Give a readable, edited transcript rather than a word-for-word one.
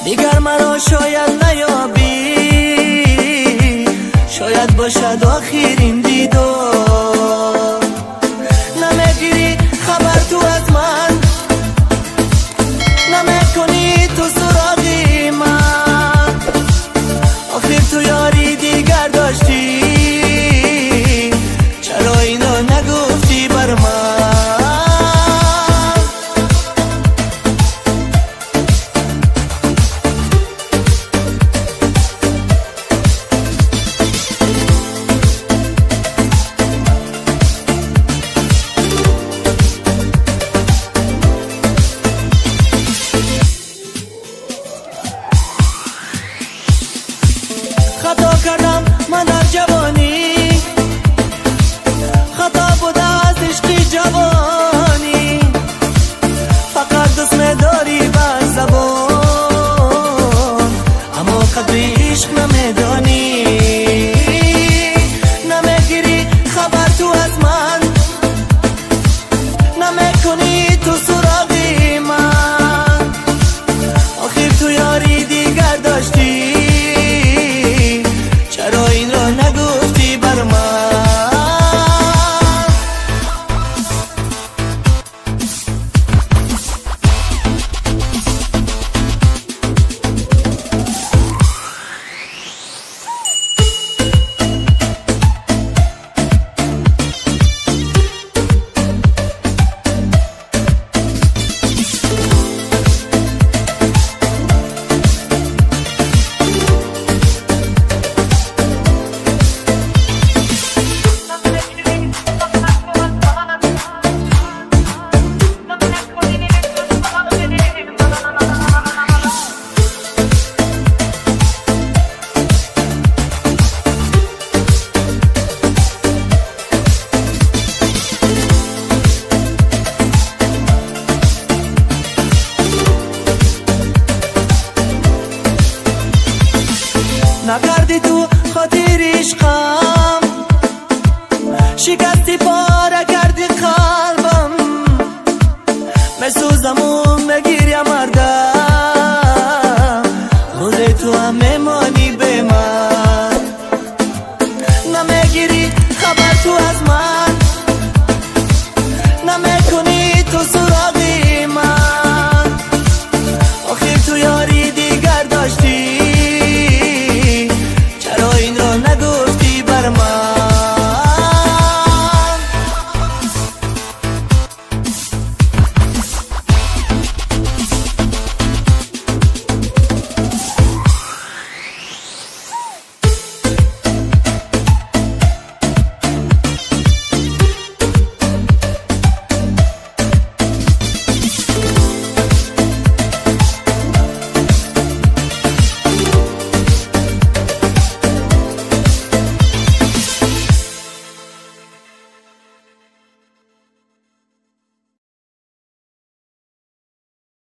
دیگر مرا شاید نیابی، شاید باشد آخرین دیدار. نمیگیری خبر تو از من، نمیکنی تو سراغی من. آخر تو یاری دیگر داشتی، چرا اینو نگفتی بر من؟ خطا کردم من در جوانی، خطا بوده از عشقی جوانی. فقط دوست می‌داری بر زبان، اما قدر عشق نمیدانی. نمیگیری خبر تو از من، نمیکنی تو سراغی من. آخر تو یاری دیگر داشتی، چرا این را نگفتی بر من؟ نکردی تو خاطر عشقم، شکستی پا